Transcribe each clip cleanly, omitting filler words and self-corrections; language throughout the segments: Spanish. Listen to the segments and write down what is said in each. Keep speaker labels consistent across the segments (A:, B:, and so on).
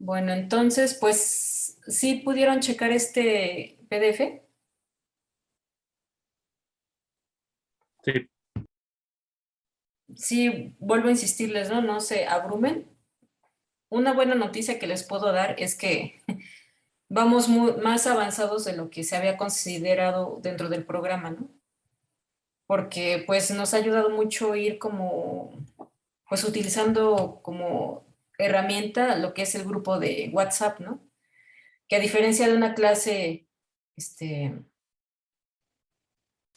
A: Bueno, entonces, pues, ¿sí pudieron checar este PDF?
B: Sí.
A: Sí, vuelvo a insistirles, ¿no? No se abrumen. Una buena noticia que les puedo dar es que vamos más avanzados de lo que se había considerado dentro del programa, ¿no? Porque pues nos ha ayudado mucho ir como, pues utilizando como herramienta lo que es el grupo de WhatsApp, ¿no? Que a diferencia de una clase,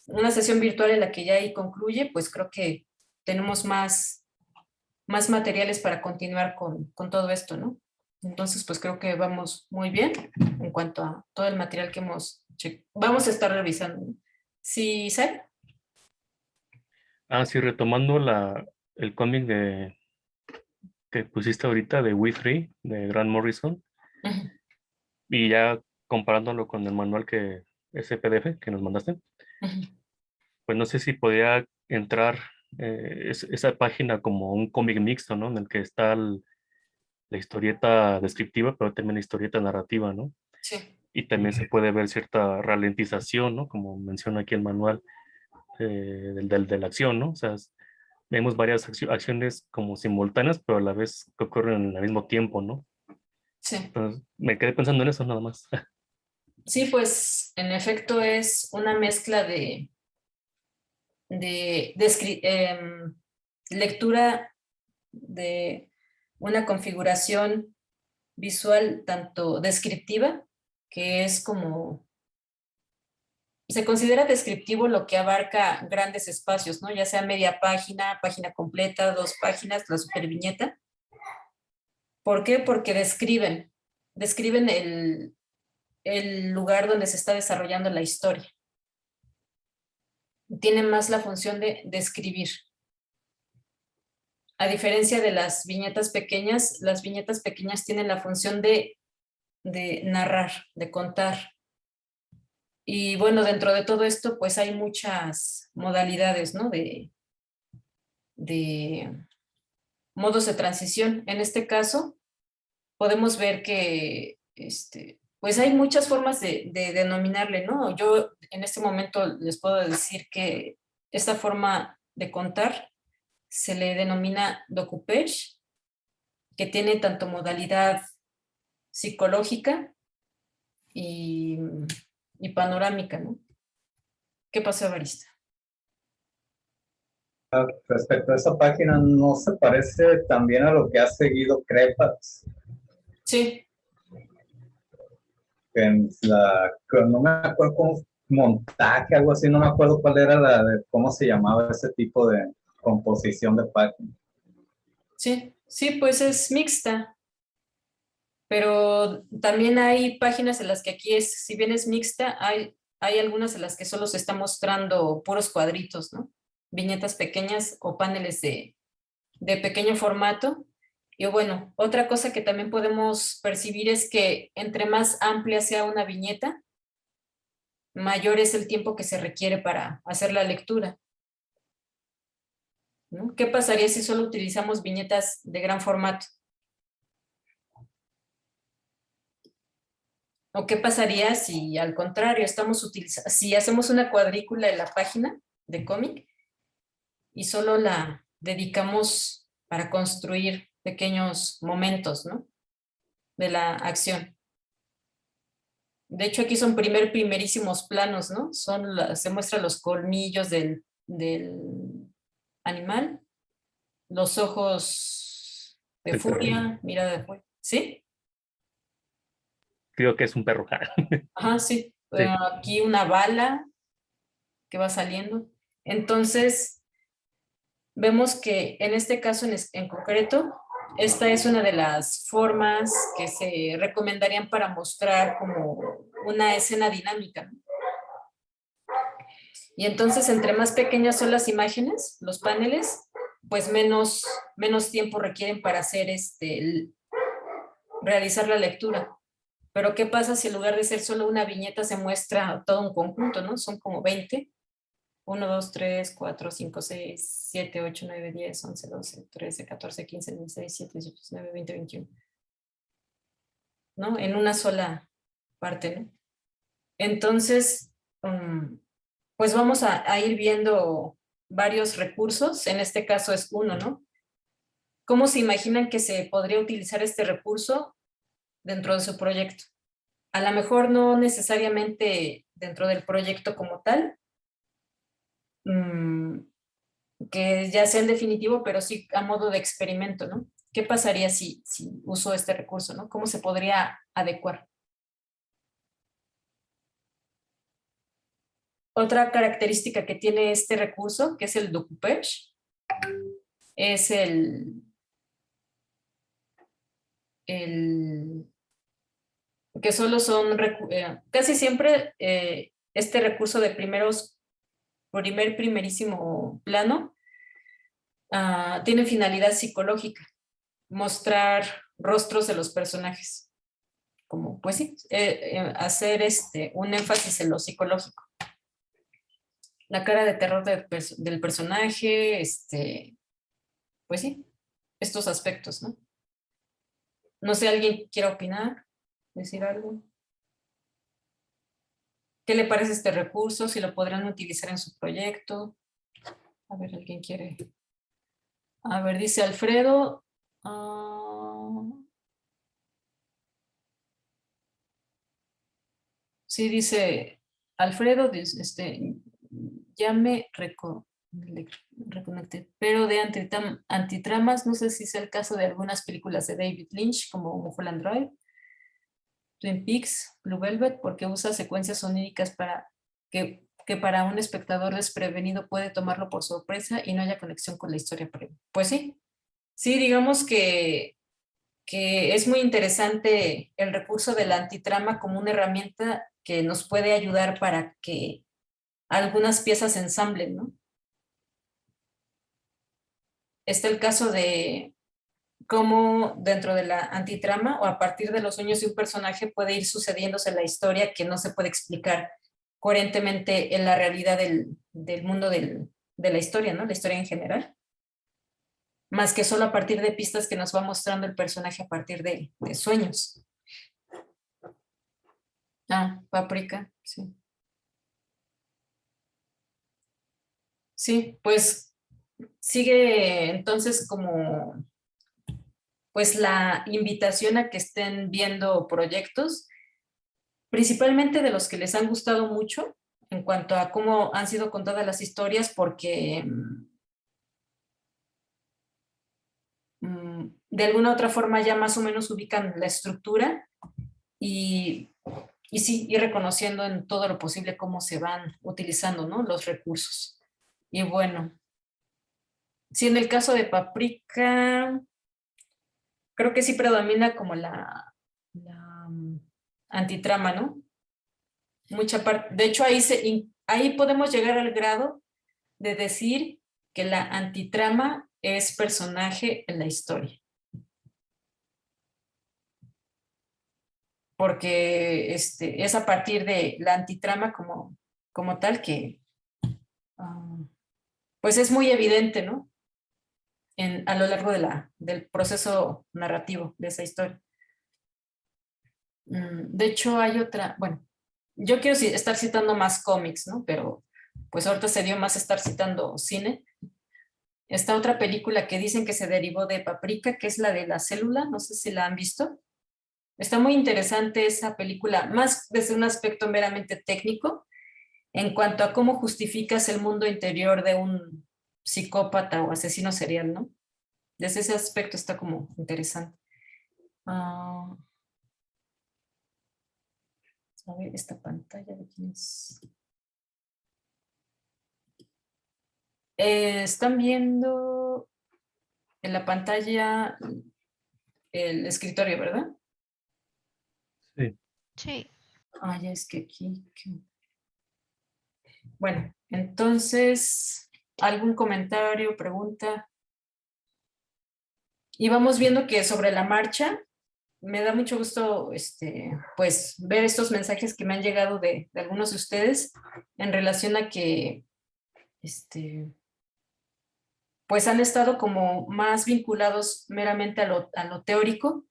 A: una sesión virtual en la que ya ahí concluye, pues creo que tenemos más materiales para continuar con todo esto, ¿no? Entonces, pues creo que vamos muy bien en cuanto a todo el material que vamos a estar revisando, ¿no? Sí, Sai.
B: Sí, retomando el cómic que pusiste ahorita de We Three, de Grant Morrison,
A: Ujú.
B: y ya comparándolo con el manual ese PDF que nos mandaste,
A: Ujú.
B: pues no sé si podía entrar esa página como un cómic mixto, ¿no? En el que está la historieta descriptiva, pero también la historieta narrativa, ¿no?
A: Sí.
B: Y también se puede ver cierta ralentización, ¿no? Como menciona aquí el manual de la acción, ¿no? O sea, vemos varias acciones como simultáneas, pero a la vez que ocurren al mismo tiempo, ¿no?
A: Sí.
B: Entonces, me quedé pensando en eso nada más.
A: Sí, pues en efecto es una mezcla de lectura de una configuración visual tanto descriptiva, que es como, se considera descriptivo lo que abarca grandes espacios, ¿no? Ya sea media página, página completa, 2 páginas, la superviñeta. ¿Por qué? Porque describen el lugar donde se está desarrollando la historia. Tiene más la función de describir. A diferencia de las viñetas pequeñas tienen la función de narrar, de contar. Y bueno, dentro de todo esto, pues hay muchas modalidades, ¿no? De modos de transición. En este caso, podemos ver que, pues hay muchas formas de denominarle, ¿no? Yo en este momento les puedo decir que esta forma de contar se le denomina docu-page, que tiene tanto modalidad psicológica y, y panorámica, ¿no? ¿Qué pasó, Evarista?
C: Respecto a esa página, ¿no se parece también a lo que ha seguido Crepax?
A: Sí,
C: Que no me acuerdo cómo, montaje, algo así, no me acuerdo cuál era cómo se llamaba ese tipo de composición de página.
A: sí, pues es mixta, pero también hay páginas en las que aquí si bien es mixta, hay algunas en las que solo se está mostrando puros cuadritos, ¿no? Viñetas pequeñas o paneles de pequeño formato. Y bueno, otra cosa que también podemos percibir es que entre más amplia sea una viñeta, mayor es el tiempo que se requiere para hacer la lectura, ¿no? ¿Qué pasaría si solo utilizamos viñetas de gran formato? ¿O qué pasaría si al contrario si hacemos una cuadrícula en la página de cómic y solo la dedicamos para construir pequeños momentos, ¿no? De la acción? De hecho, aquí son primerísimos planos, ¿no? Se muestran los colmillos del animal, los ojos de
B: El perro.
A: furia, mirada de furia. ¿Sí?
B: Creo que es un perro.
A: Ajá, sí.
B: Sí.
A: Aquí una bala que va saliendo. Entonces, vemos que en este caso en concreto, esta es una de las formas que se recomendarían para mostrar como una escena dinámica, ¿no? Y entonces, entre más pequeñas son las imágenes, los paneles, pues menos tiempo requieren para hacer realizar la lectura. Pero ¿qué pasa si en lugar de ser solo una viñeta se muestra todo un conjunto, ¿no? Son como 20. 1, 2, 3, 4, 5, 6, 7, 8, 9, 10, 11, 12, 13, 14, 15, 16, 17, 18, 19, 20, 21. ¿no? En una sola parte, ¿no? Entonces, pues vamos a ir viendo varios recursos, en este caso es uno, ¿no? ¿Cómo se imaginan que se podría utilizar este recurso dentro de su proyecto? A lo mejor no necesariamente dentro del proyecto como tal, que ya sea el definitivo, pero sí a modo de experimento, ¿no? ¿Qué pasaría si uso este recurso, ¿no? ¿Cómo se podría adecuar? Otra característica que tiene este recurso, que es el decoupage, es que solo son, casi siempre este recurso de primerísimo plano tiene finalidad psicológica, mostrar rostros de los personajes, como pues sí, hacer un énfasis en lo psicológico. La cara de terror del personaje, pues sí, estos aspectos, ¿no? No sé, ¿alguien quiere opinar? ¿Decir algo? ¿Qué le parece este recurso? ¿Si lo podrán utilizar en su proyecto? A ver, ¿alguien quiere? A ver, dice Alfredo. Sí, dice Alfredo, ya me reconecté, pero de antitramas, no sé si es el caso de algunas películas de David Lynch, como Mulholland Drive, Twin Peaks, Blue Velvet, porque usa secuencias oníricas que para un espectador desprevenido puede tomarlo por sorpresa y no haya conexión con la historia previa. Pues sí, digamos que es muy interesante el recurso de la antitrama como una herramienta que nos puede ayudar para que algunas piezas se ensamblen, ¿no? Está el caso de cómo dentro de la antitrama o a partir de los sueños de un personaje puede ir sucediéndose la historia que no se puede explicar coherentemente en la realidad del mundo de la historia, ¿no? La historia en general. Más que solo a partir de pistas que nos va mostrando el personaje a partir de sueños. Paprika, sí. Sí, pues sigue entonces como pues la invitación a que estén viendo proyectos, principalmente de los que les han gustado mucho en cuanto a cómo han sido contadas las historias, porque de alguna otra forma ya más o menos ubican la estructura y sí, ir reconociendo en todo lo posible cómo se van utilizando, ¿no? Los recursos. Y bueno, sí, en el caso de Paprika, creo que sí predomina como la antitrama, ¿no? Mucha parte. De hecho, ahí podemos llegar al grado de decir que la antitrama es personaje en la historia. Porque es a partir de la antitrama como tal que pues es muy evidente, ¿no? A lo largo del proceso narrativo de esa historia. De hecho, hay otra, bueno, yo quiero estar citando más cómics, ¿no? Pero pues ahorita se dio más estar citando cine. Esta otra película que dicen que se derivó de Paprika, que es la de La Célula, no sé si la han visto. Está muy interesante esa película, más desde un aspecto meramente técnico, en cuanto a cómo justificas el mundo interior de un psicópata o asesino serial, ¿no? Desde ese aspecto está como interesante. A ver, esta pantalla de quién es. Están viendo en la pantalla el escritorio, ¿verdad?
B: Sí.
D: Sí.
A: Ya es que aquí. Bueno, entonces, ¿algún comentario, pregunta? Y vamos viendo que sobre la marcha, me da mucho gusto pues, ver estos mensajes que me han llegado de algunos de ustedes en relación a que pues han estado como más vinculados meramente a lo teórico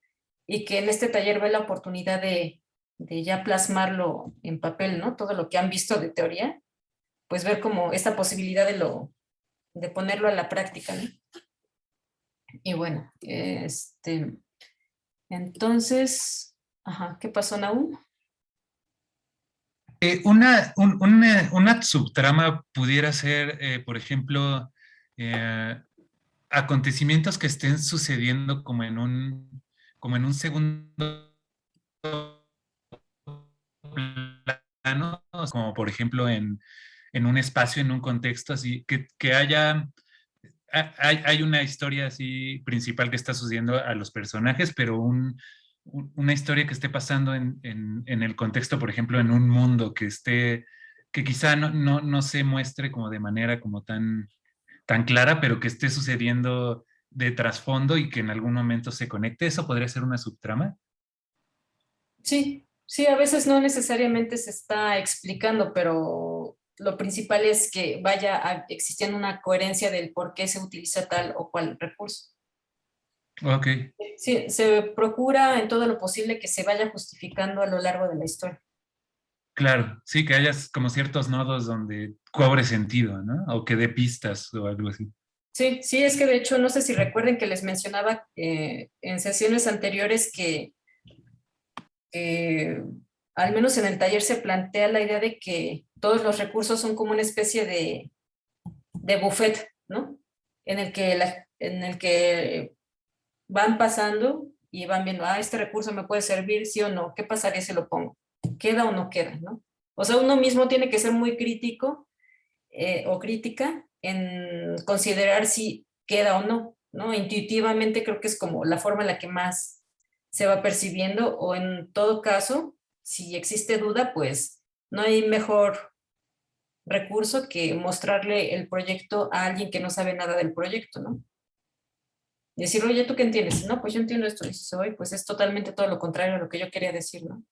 A: y que en este taller ve la oportunidad de ya plasmarlo en papel, ¿no? Todo lo que han visto de teoría, pues ver como esta posibilidad de ponerlo a la práctica, ¿no? Y bueno, entonces, ajá, ¿qué pasó, Nahum?
D: Una subtrama pudiera ser, por ejemplo, acontecimientos que estén sucediendo como en un segundo plano, como por ejemplo en un espacio, en un contexto así, que hay una historia así principal que está sucediendo a los personajes, pero una historia que esté pasando en el contexto, por ejemplo, en un mundo que quizá no se muestre como de manera como tan clara, pero que esté sucediendo de trasfondo y que en algún momento se conecte. ¿Eso podría ser una subtrama?
A: Sí, sí, a veces no necesariamente se está explicando, pero lo principal es que vaya existiendo una coherencia del por qué se utiliza tal o cual recurso.
D: Ok,
A: Sí, se procura en todo lo posible que se vaya justificando a lo largo de la historia.
D: claro, sí, que hayas como ciertos nodos donde cobre sentido, ¿no? O que dé pistas o algo así.
A: Sí, sí, es que de hecho no sé si recuerden que les mencionaba en sesiones anteriores que al menos en el taller se plantea la idea de que todos los recursos son como una especie de buffet, ¿no? En el que van pasando y van viendo, este recurso me puede servir, sí o no, ¿qué pasaría si lo pongo? ¿Queda o no queda, no? O sea, uno mismo tiene que ser muy crítico o crítica en considerar si queda o no, ¿no? Intuitivamente creo que es como la forma en la que más se va percibiendo, o en todo caso, si existe duda, pues no hay mejor recurso que mostrarle el proyecto a alguien que no sabe nada del proyecto, ¿no? Y decir, oye, ¿tú qué entiendes? No, pues yo entiendo esto. Y dices, oye, pues es totalmente todo lo contrario a lo que yo quería decir, ¿no?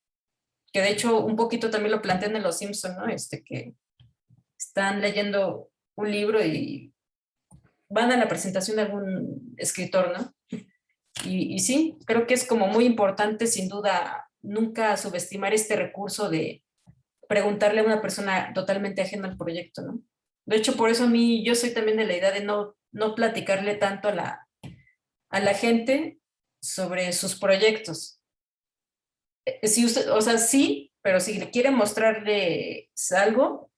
A: Que de hecho un poquito también lo plantean en Los Simpson, ¿no? Que están leyendo un libro y van a la presentación de algún escritor, ¿no? Y sí, creo que es como muy importante, sin duda, nunca subestimar este recurso de preguntarle a una persona totalmente ajena al proyecto, ¿no? De hecho, por eso a mí, yo soy también de la idea de no platicarle tanto a la gente sobre sus proyectos. Si usted, o sea, sí, pero si le quiere mostrarle algo,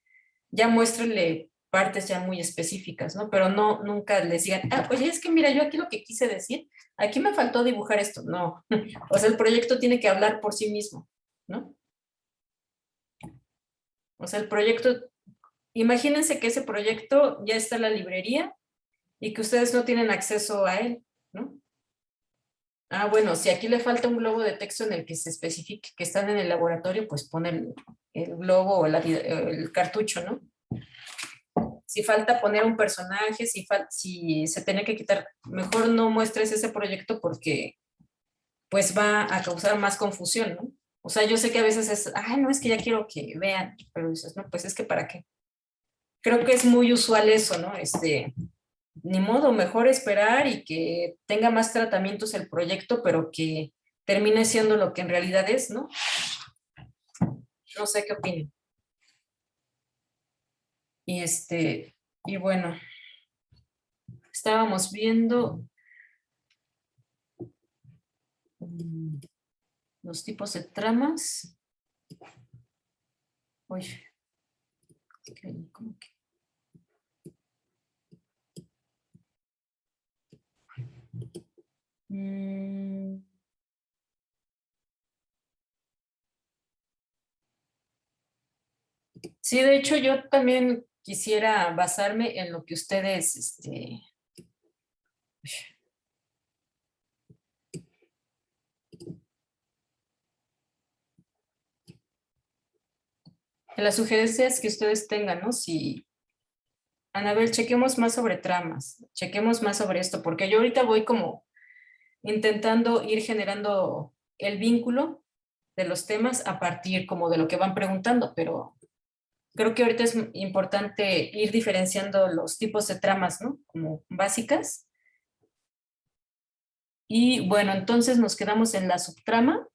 A: ya muéstrenle partes ya muy específicas, ¿no? Pero no, nunca les digan, oye, es que mira, yo aquí lo que quise decir, aquí me faltó dibujar esto. No, o sea, el proyecto tiene que hablar por sí mismo, ¿no? O sea, el proyecto, imagínense que ese proyecto ya está en la librería y que ustedes no tienen acceso a él, ¿no? Bueno, si aquí le falta un globo de texto en el que se especifique que están en el laboratorio, pues pone el globo o el cartucho, ¿no? Si falta poner un personaje, si se tiene que quitar, mejor no muestres ese proyecto porque pues va a causar más confusión, ¿no? O sea, yo sé que a veces es, no, es que ya quiero que vean, pero dices, no, pues es que ¿para qué? Creo que es muy usual eso, ¿no? Ni modo, mejor esperar y que tenga más tratamientos el proyecto, pero que termine siendo lo que en realidad es, ¿no? No sé qué opinan. Y y bueno, estábamos viendo los tipos de tramas. Uy, como que. Sí, de hecho, yo también quisiera basarme en lo que ustedes, en las sugerencias que ustedes tengan, ¿no? Si, Anabel, chequemos más sobre tramas, chequemos más sobre esto, porque yo ahorita voy como intentando ir generando el vínculo de los temas a partir como de lo que van preguntando, pero creo que ahorita es importante ir diferenciando los tipos de tramas, ¿no? Como básicas Y bueno, entonces nos quedamos en la subtrama,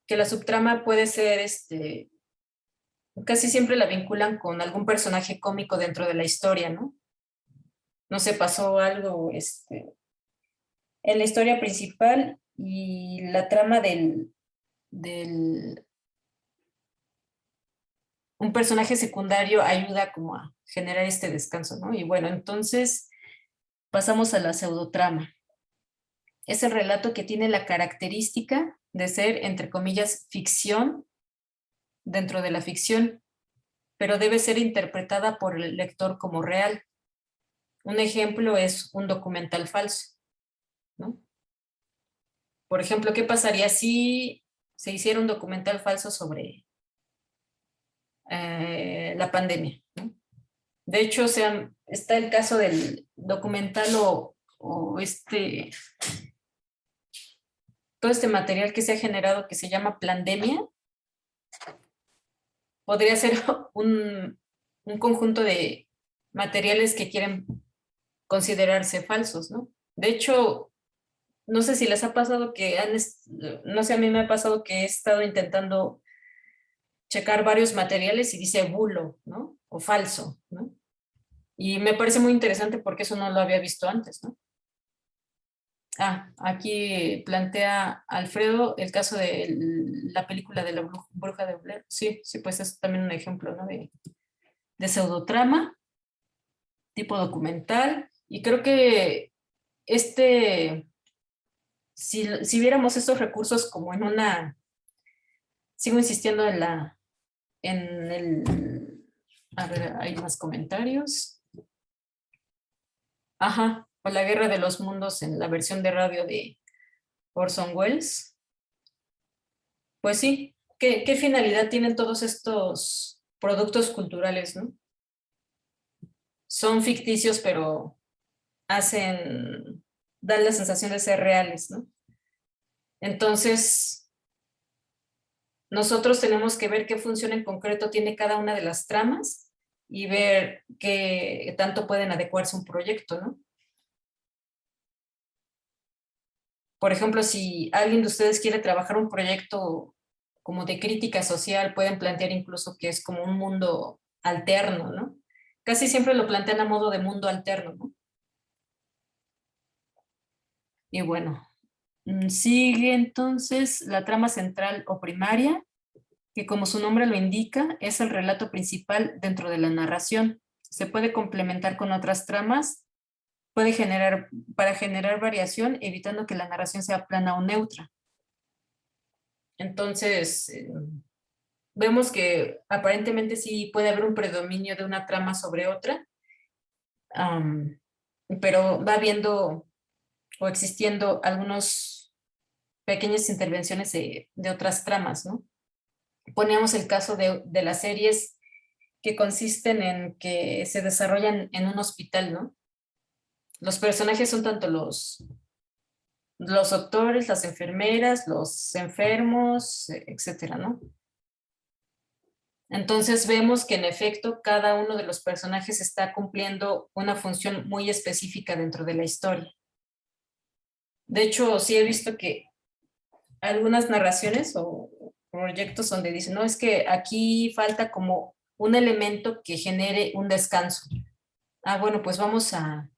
A: que la subtrama puede ser, casi siempre la vinculan con algún personaje cómico dentro de la historia, ¿no? No sé, pasó algo, en la historia principal y la trama un personaje secundario ayuda como a generar este descanso, ¿no? Y bueno, entonces pasamos a la pseudotrama. Es el relato que tiene la característica de ser, entre comillas, ficción dentro de la ficción, pero debe ser interpretada por el lector como real. Un ejemplo es un documental falso, ¿no? Por ejemplo, ¿qué pasaría si se hiciera un documental falso sobre la pandemia, ¿no? De hecho, está el caso del documental todo este material que se ha generado que se llama Plandemia. Podría ser un conjunto de materiales que quieren considerarse falsos, ¿no? De hecho, no sé si les ha pasado no sé, a mí me ha pasado que he estado intentando checar varios materiales y dice bulo, ¿no? O falso, ¿no? Y me parece muy interesante porque eso no lo había visto antes, ¿no? Aquí plantea Alfredo el caso de la película de la bruja de Blair. Sí, sí, pues es también un ejemplo, ¿no? De pseudotrama, tipo documental. Y creo que si viéramos estos recursos como sigo insistiendo a ver, hay más comentarios. Ajá, o La Guerra de los Mundos en la versión de radio de Orson Welles. Pues sí, ¿qué finalidad tienen todos estos productos culturales, no? Son ficticios, pero dan la sensación de ser reales, ¿no? Entonces, nosotros tenemos que ver qué función en concreto tiene cada una de las tramas y ver qué tanto pueden adecuarse a un proyecto, ¿no? Por ejemplo, si alguien de ustedes quiere trabajar un proyecto como de crítica social, pueden plantear incluso que es como un mundo alterno, ¿no? Casi siempre lo plantean a modo de mundo alterno, ¿no? Y bueno, sigue entonces la trama central o primaria, que como su nombre lo indica, es el relato principal dentro de la narración. Se puede complementar con otras tramas, para generar variación, evitando que la narración sea plana o neutra. Entonces, vemos que aparentemente sí puede haber un predominio de una trama sobre otra, pero va habiendo o existiendo algunas pequeñas intervenciones de otras tramas, ¿no? Poníamos el caso de las series que consisten en que se desarrollan en un hospital, ¿no? Los personajes son tanto los doctores, las enfermeras, los enfermos, etcétera, ¿no? Entonces vemos que en efecto cada uno de los personajes está cumpliendo una función muy específica dentro de la historia. De hecho, sí he visto que algunas narraciones o proyectos donde dicen, no, es que aquí falta como un elemento que genere un descanso. Bueno, pues vamos a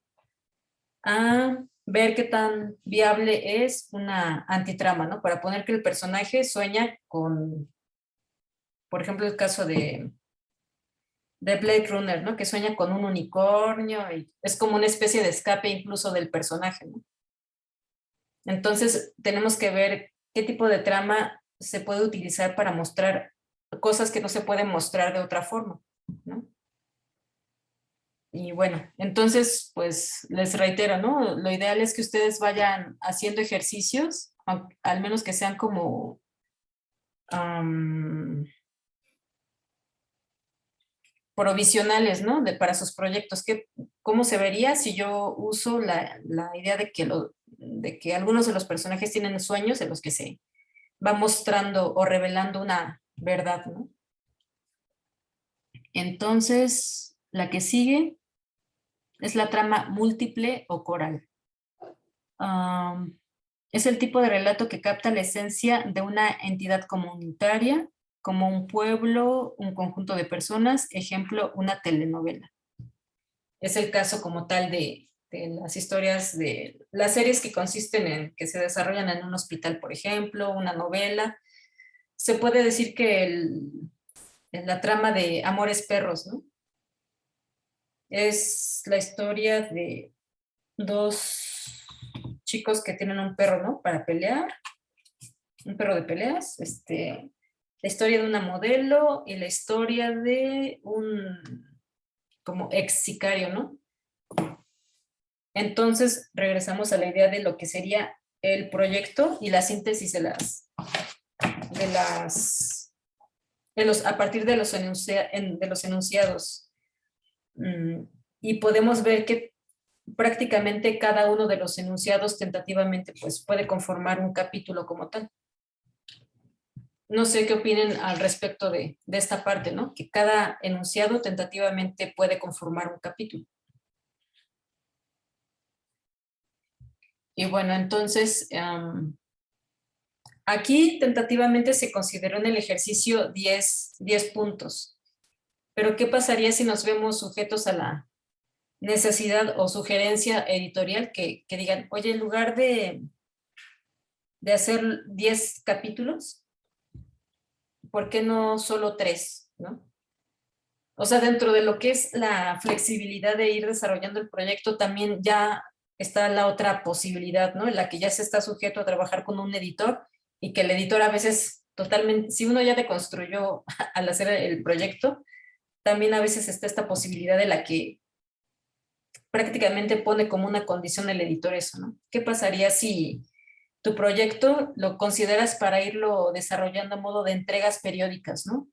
A: ver qué tan viable es una antitrama, ¿no? Para poner que el personaje sueña con, por ejemplo, el caso de Blade Runner, ¿no? Que sueña con un unicornio y es como una especie de escape incluso del personaje, ¿no? Entonces tenemos que ver qué tipo de trama se puede utilizar para mostrar cosas que no se pueden mostrar de otra forma, ¿no? Y bueno, entonces, pues les reitero, ¿no? Lo ideal es que ustedes vayan haciendo ejercicios, al menos que sean como provisionales, ¿no? Para sus proyectos. ¿Cómo se vería si yo uso la idea de que algunos de los personajes tienen sueños en los que se va mostrando o revelando una verdad, ¿no? Entonces, la que sigue es la trama múltiple o coral. Es el tipo de relato que capta la esencia de una entidad comunitaria, como un pueblo, un conjunto de personas, ejemplo, una telenovela. Es el caso como tal de las historias de las series que consisten en que se desarrollan en un hospital, por ejemplo, una novela. Se puede decir que la trama de Amores Perros, ¿no? Es la historia de dos chicos que tienen un perro, ¿no? Para pelear, un perro de peleas, la historia de una modelo y la historia de un como ex sicario, ¿no? Entonces regresamos a la idea de lo que sería el proyecto y la síntesis a partir de los enunciados. Y podemos ver que prácticamente cada uno de los enunciados tentativamente pues, puede conformar un capítulo como tal. No sé qué opinen al respecto de esta parte, ¿no? Que cada enunciado tentativamente puede conformar un capítulo. Y bueno, entonces, aquí tentativamente se consideró en el ejercicio 10 puntos. Pero ¿qué pasaría si nos vemos sujetos a la necesidad o sugerencia editorial que digan, oye, en lugar de hacer 10 capítulos, ¿por qué no solo 3? ¿No? O sea, dentro de lo que es la flexibilidad de ir desarrollando el proyecto, también ya está la otra posibilidad, ¿no? En la que ya se está sujeto a trabajar con un editor y que el editor a veces totalmente, si uno ya deconstruyó al hacer el proyecto, también a veces está esta posibilidad de la que prácticamente pone como una condición el editor eso, ¿no? ¿Qué pasaría si tu proyecto lo consideras para irlo desarrollando a modo de entregas periódicas, ¿no?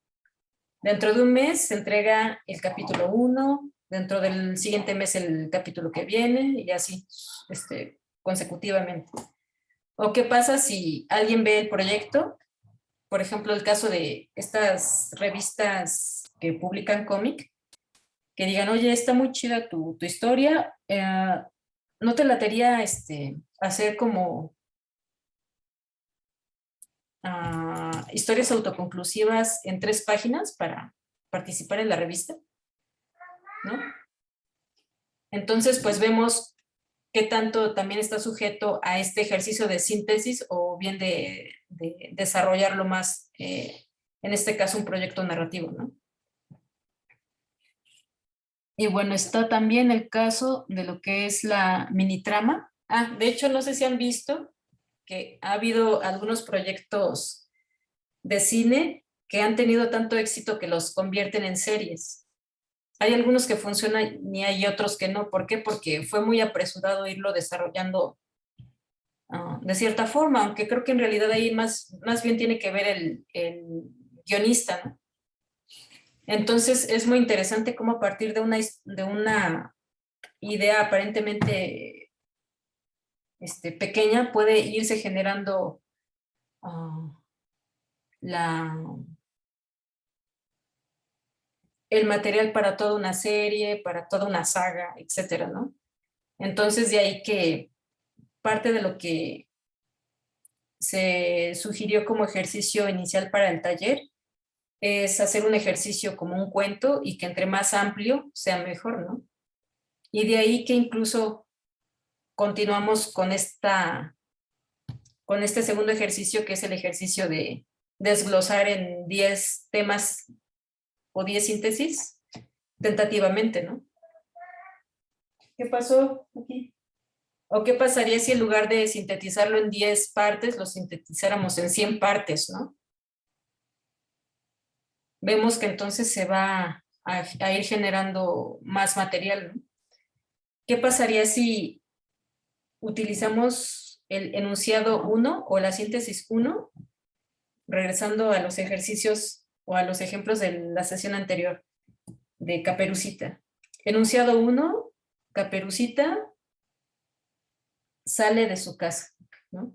A: Dentro de un mes se entrega el capítulo 1, dentro del siguiente mes el capítulo que viene y así consecutivamente. ¿O qué pasa si alguien ve el proyecto? Por ejemplo, el caso de estas revistas que publican cómic, que digan, oye, está muy chida tu historia, ¿no te latería hacer como historias autoconclusivas en 3 páginas para participar en la revista? ¿No? Entonces, pues vemos qué tanto también está sujeto a este ejercicio de síntesis o bien de desarrollarlo más, en este caso, un proyecto narrativo, ¿no? Y bueno, está también el caso de lo que es la mini trama. De hecho, no sé si han visto que ha habido algunos proyectos de cine que han tenido tanto éxito que los convierten en series. Hay algunos que funcionan y hay otros que no. ¿Por qué? Porque fue muy apresurado irlo desarrollando de cierta forma, aunque creo que en realidad ahí más bien tiene que ver el guionista, ¿no? Entonces es muy interesante cómo a partir de una idea aparentemente pequeña puede irse generando el material para toda una serie, para toda una saga, etcétera, ¿no? Entonces de ahí que parte de lo que se sugirió como ejercicio inicial para el taller es hacer un ejercicio como un cuento y que entre más amplio sea mejor, ¿no? Y de ahí que incluso continuamos con este segundo ejercicio, que es el ejercicio de desglosar en 10 temas o 10 síntesis, tentativamente, ¿no? ¿Qué pasó aquí? ¿O qué pasaría si en lugar de sintetizarlo en 10 partes, lo sintetizáramos en 100 partes, ¿no? Vemos que entonces se va a ir generando más material, ¿no? ¿Qué pasaría si utilizamos el enunciado 1 o la síntesis 1, regresando a los ejercicios o a los ejemplos de la sesión anterior de Caperucita? Enunciado 1, Caperucita sale de su casa, ¿no?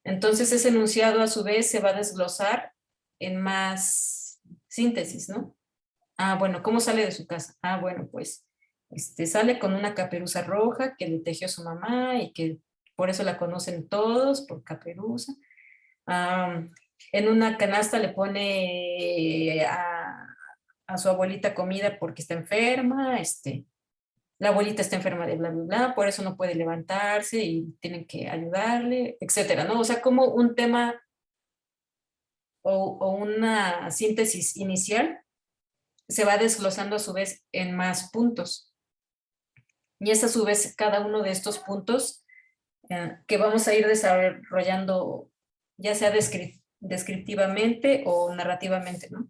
A: Entonces ese enunciado a su vez se va a desglosar en más síntesis, ¿no? Bueno, ¿cómo sale de su casa? Bueno, pues sale con una caperuza roja que le tejió su mamá y que por eso la conocen todos, por Caperuza. En una canasta le pone a su abuelita comida porque está enferma, la abuelita está enferma de bla, bla, bla, por eso no puede levantarse y tienen que ayudarle, etcétera, ¿no? O sea, como un tema o una síntesis inicial se va desglosando a su vez en más puntos. Y es a su vez cada uno de estos puntos que vamos a ir desarrollando, ya sea descriptivamente o narrativamente, ¿no?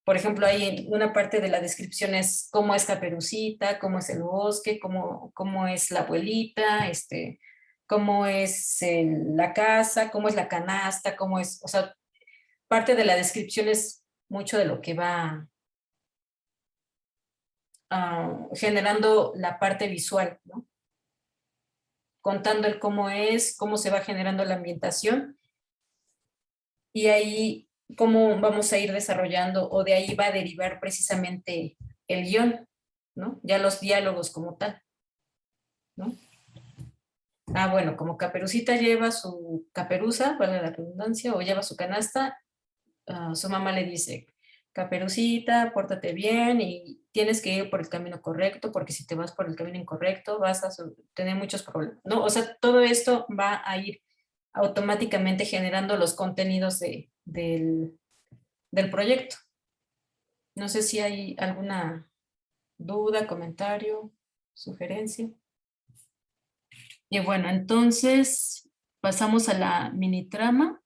A: Por ejemplo, hay una parte de la descripción es cómo es Caperucita, cómo es el bosque, cómo es la abuelita, cómo es la casa, cómo es la canasta, cómo es, o sea, parte de la descripción es mucho de lo que va generando la parte visual, ¿no? Contando el cómo es, cómo se va generando la ambientación y ahí cómo vamos a ir desarrollando o de ahí va a derivar precisamente el guión, ¿no? Ya los diálogos como tal, ¿no? Bueno, como Caperucita lleva su caperuza, vale la redundancia, o lleva su canasta, su mamá le dice, Caperucita, pórtate bien y tienes que ir por el camino correcto, porque si te vas por el camino incorrecto vas a tener muchos problemas, ¿no? O sea, todo esto va a ir automáticamente generando los contenidos del proyecto. No sé si hay alguna duda, comentario, sugerencia. Y bueno, entonces pasamos a la mini trama.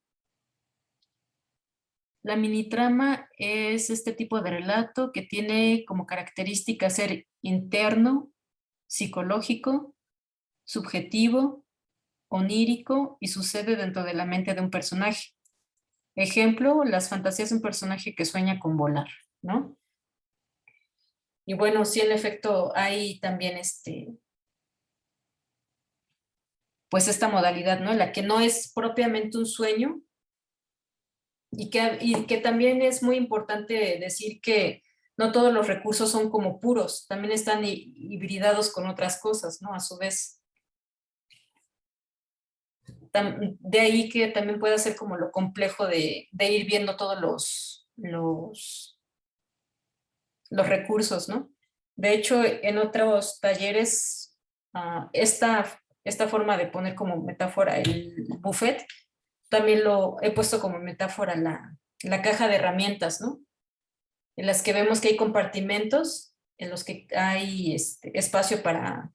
A: La mini trama es este tipo de relato que tiene como característica ser interno, psicológico, subjetivo, onírico y sucede dentro de la mente de un personaje. Ejemplo, las fantasías de un personaje que sueña con volar, ¿no? Y bueno, sí, en efecto, hay también pues esta modalidad, ¿no? La que no es propiamente un sueño y que también es muy importante decir que no todos los recursos son como puros, también están hibridados con otras cosas, ¿no? A su vez. De ahí que también puede ser como lo complejo de ir viendo todos los recursos, ¿no? De hecho, en otros talleres, esta forma de poner como metáfora el buffet, también lo he puesto como metáfora la caja de herramientas, ¿no? En las que vemos que hay compartimentos, en los que hay espacio para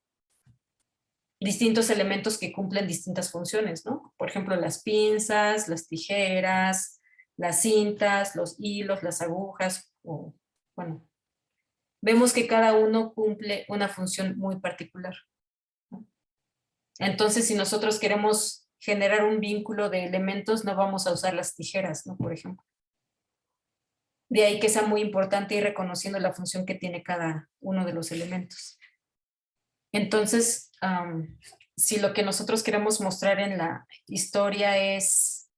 A: distintos elementos que cumplen distintas funciones, ¿no? Por ejemplo, las pinzas, las tijeras, las cintas, los hilos, las agujas, o, bueno, vemos que cada uno cumple una función muy particular, ¿no? Entonces, si nosotros queremos generar un vínculo de elementos, no vamos a usar las tijeras, ¿no? Por ejemplo. De ahí que sea muy importante ir reconociendo la función que tiene cada uno de los elementos. Entonces, si lo que nosotros queremos mostrar en la historia es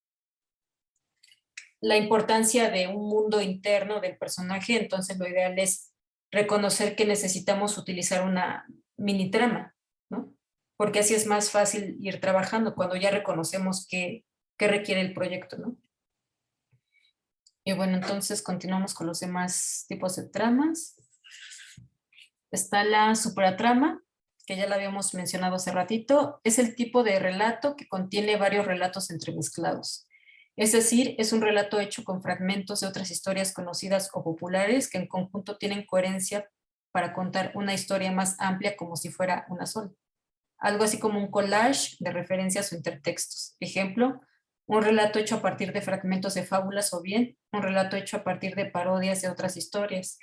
A: la importancia de un mundo interno del personaje, entonces lo ideal es reconocer que necesitamos utilizar una mini trama, ¿no? Porque así es más fácil ir trabajando cuando ya reconocemos qué requiere el proyecto, ¿no? Y bueno, entonces continuamos con los demás tipos de tramas. Está la supratrama, que ya la habíamos mencionado hace ratito. Es el tipo de relato que contiene varios relatos entremezclados. Es decir, es un relato hecho con fragmentos de otras historias conocidas o populares que en conjunto tienen coherencia para contar una historia más amplia como si fuera una sola. Algo así como un collage de referencias o intertextos. Ejemplo, un relato hecho a partir de fragmentos de fábulas o bien un relato hecho a partir de parodias de otras historias.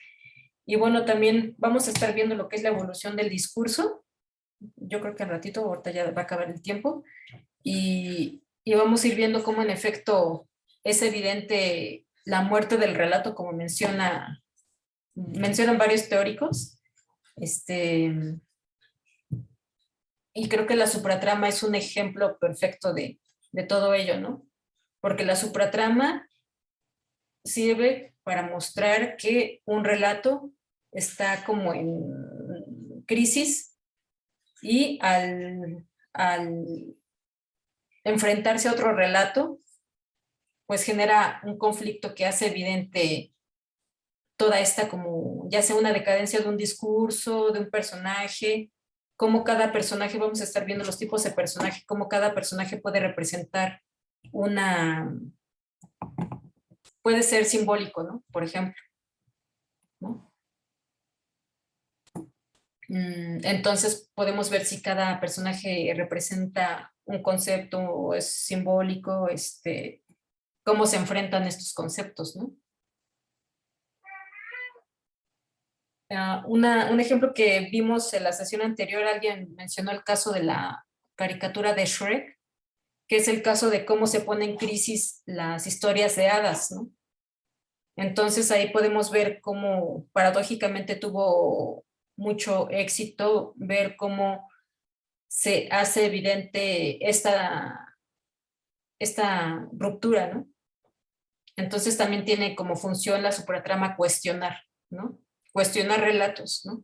A: Y bueno, también vamos a estar viendo lo que es la evolución del discurso. Yo creo que al ratito, ahorita ya va a acabar el tiempo. Y vamos a ir viendo cómo en efecto es evidente la muerte del relato, como mencionan varios teóricos. Y creo que la supratrama es un ejemplo perfecto de todo ello, ¿no? Porque la supratrama sirve para mostrar que un relato está como crisis y al enfrentarse a otro relato, pues genera un conflicto que hace evidente toda esta como, ya sea una decadencia de un discurso, de un personaje, cómo cada personaje, vamos a estar viendo los tipos de personaje, cómo cada personaje puede representar puede ser simbólico, ¿no? Por ejemplo, ¿no? Entonces podemos ver si cada personaje representa un concepto o es simbólico, cómo se enfrentan estos conceptos, ¿no? Un ejemplo que vimos en la sesión anterior, alguien mencionó el caso de la caricatura de Shrek, que es el caso de cómo se ponen en crisis las historias de hadas, ¿no? Entonces ahí podemos ver cómo paradójicamente tuvo mucho éxito, ver cómo se hace evidente esta ruptura, ¿no? Entonces también tiene como función la supratrama cuestionar, ¿no? Cuestionar relatos, ¿no?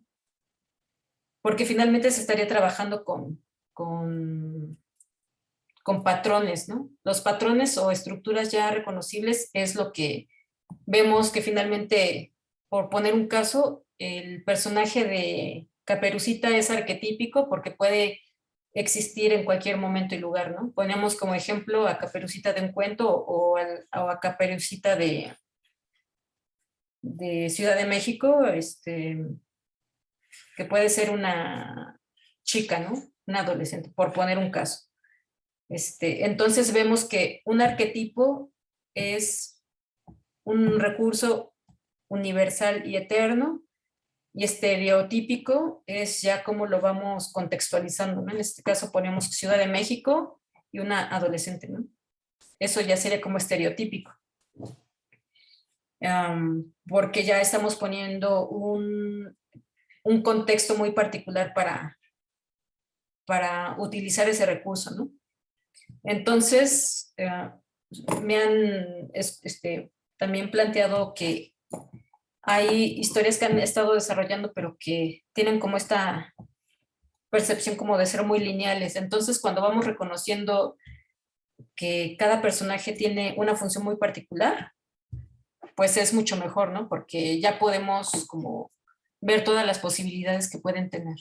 A: Porque finalmente se estaría trabajando con patrones, ¿no? Los patrones o estructuras ya reconocibles es lo que vemos que finalmente, por poner un caso, el personaje de Caperucita es arquetípico porque puede existir en cualquier momento y lugar, ¿no? Ponemos como ejemplo a Caperucita de un cuento o a Caperucita de Ciudad de México, que puede ser una chica, ¿no? Una adolescente, por poner un caso. Entonces vemos que un arquetipo es un recurso universal y eterno, y estereotípico es ya como lo vamos contextualizando, ¿no? En este caso ponemos Ciudad de México y una adolescente, ¿no? Eso ya sería como estereotípico. Porque ya estamos poniendo un contexto muy particular para utilizar ese recurso, ¿no? Entonces, me han también planteado que hay historias que han estado desarrollando, pero que tienen como esta percepción como de ser muy lineales. Entonces, cuando vamos reconociendo que cada personaje tiene una función muy particular, pues es mucho mejor, ¿no? Porque ya podemos como ver todas las posibilidades que pueden tener.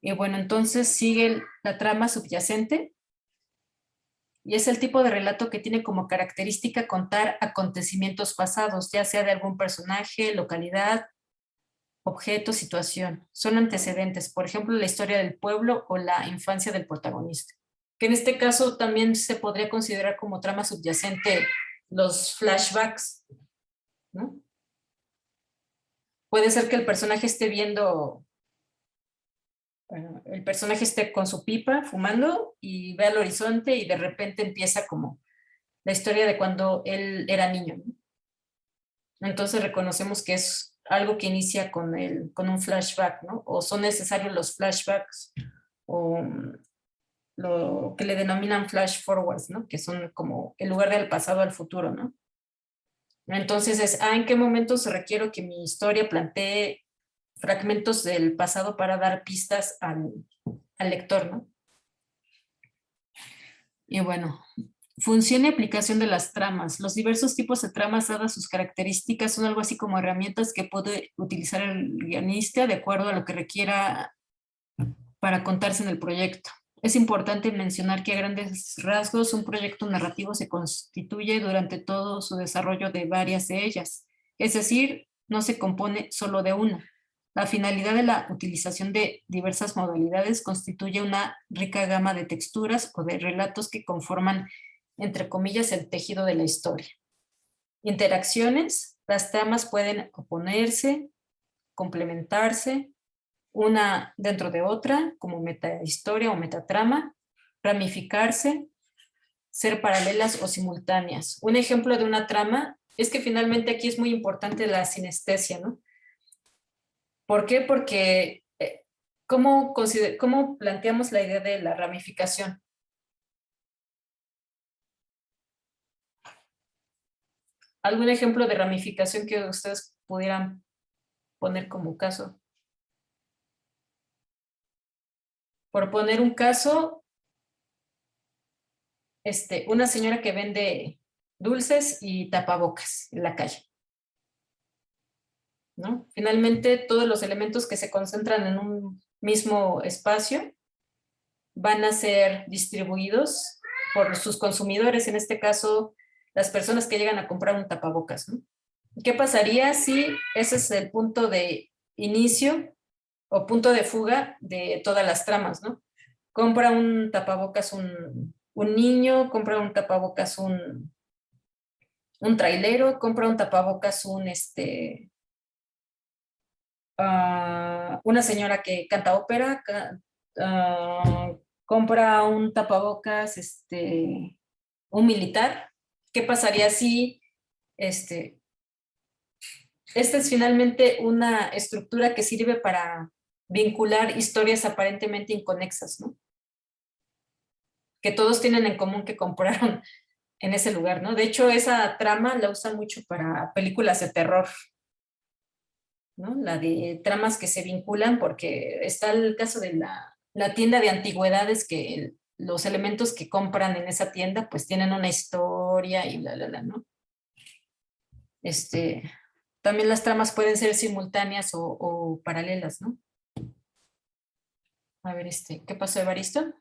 A: Y bueno, entonces sigue la trama subyacente, y es el tipo de relato que tiene como característica contar acontecimientos pasados, ya sea de algún personaje, localidad, objeto, situación. Son antecedentes, por ejemplo, la historia del pueblo o la infancia del protagonista. Que en este caso también se podría considerar como trama subyacente los flashbacks, ¿no? Puede ser que el personaje esté viendo, el personaje esté con su pipa fumando y ve al horizonte y de repente empieza como la historia de cuando él era niño, ¿no? Entonces reconocemos que es algo que inicia con un flashback, ¿no? O son necesarios los flashbacks, o lo que le denominan flash forwards, ¿no? Que son como el lugar del pasado al futuro, ¿no? Entonces ¿en qué momentos requiero que mi historia plantee fragmentos del pasado para dar pistas al lector, ¿no? Y bueno, función y aplicación de las tramas. Los diversos tipos de tramas, dadas sus características, son algo así como herramientas que puede utilizar el guionista de acuerdo a lo que requiera para contarse en el proyecto. Es importante mencionar que a grandes rasgos un proyecto narrativo se constituye durante todo su desarrollo de varias de ellas, es decir, no se compone solo de una. La finalidad de la utilización de diversas modalidades constituye una rica gama de texturas o de relatos que conforman, entre comillas, el tejido de la historia. Interacciones. Las tramas pueden oponerse, complementarse, una dentro de otra, como metahistoria o metatrama, ramificarse, ser paralelas o simultáneas. Un ejemplo de una trama es que finalmente aquí es muy importante la sinestesia, ¿no? ¿Por qué? Porque ¿cómo planteamos la idea de la ramificación? ¿Algún ejemplo de ramificación que ustedes pudieran poner como caso? por poner un caso, una señora que vende dulces y tapabocas en la calle, ¿no? Finalmente, todos los elementos que se concentran en un mismo espacio van a ser distribuidos por sus consumidores, en este caso, las personas que llegan a comprar un tapabocas, ¿no? ¿Qué pasaría si ese es el punto de inicio o punto de fuga de todas las tramas, ¿no? Compra un tapabocas un niño, compra un tapabocas un trailero, compra un tapabocas una señora que canta ópera, compra un tapabocas un militar. ¿Qué pasaría si esta es finalmente una estructura que sirve para vincular historias aparentemente inconexas, ¿no? Que todos tienen en común que compraron en ese lugar, ¿no? De hecho, esa trama la usan mucho para películas de terror, ¿no? La de tramas que se vinculan, porque está el caso de la tienda de antigüedades, que los elementos que compran en esa tienda pues tienen una historia y bla, bla, bla, ¿no? También las tramas pueden ser simultáneas o paralelas, ¿no? A ver, ¿qué pasó, Evaristo?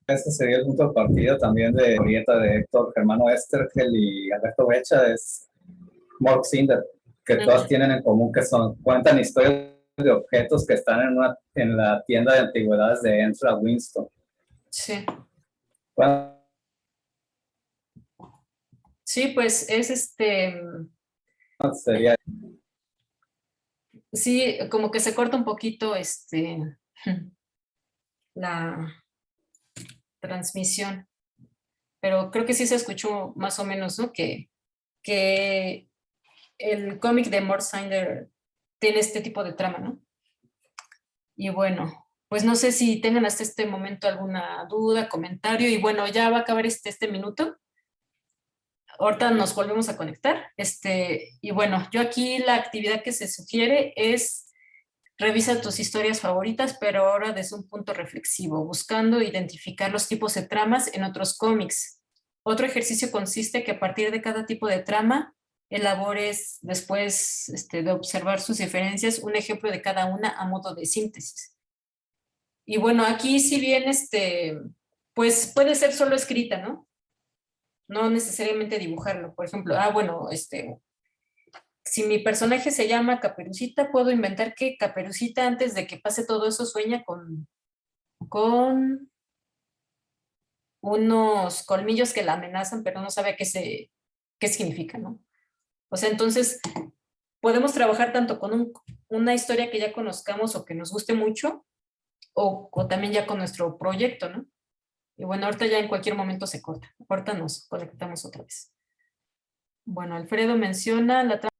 C: Este sería el punto de partida también de la historieta de Héctor Germano Estergel y Alberto Becha, es Morg Cinder, que todas tienen en común que cuentan historias de objetos que están en la tienda de antigüedades de Entra Winston.
A: Sí.
C: Bueno,
A: Sí, pues es
C: sería
A: sí, como que se corta un poquito la transmisión, pero creo que sí se escuchó más o menos, ¿no? Que el cómic de Mort Cinder tiene este tipo de trama, ¿no? Y bueno, pues no sé si tengan hasta este momento alguna duda, comentario, y bueno, ya va a acabar este minuto. Ahorita nos volvemos a conectar. Y bueno, yo aquí la actividad que se sugiere es revisa tus historias favoritas, pero ahora desde un punto reflexivo, buscando identificar los tipos de tramas en otros cómics. Otro ejercicio consiste que a partir de cada tipo de trama elabores, después de observar sus diferencias, un ejemplo de cada una a modo de síntesis. Y bueno, aquí si bien pues puede ser solo escrita, ¿no? No necesariamente dibujarlo. Por ejemplo, bueno, si mi personaje se llama Caperucita, puedo inventar que Caperucita, antes de que pase todo eso, sueña con unos colmillos que la amenazan, pero no sabe qué significa, ¿no? O sea, entonces podemos trabajar tanto con una historia que ya conozcamos o que nos guste mucho, o también ya con nuestro proyecto, ¿no? Y bueno, ahorita ya en cualquier momento se corta. Ahorita nos conectamos otra vez. Bueno, Alfredo menciona la trama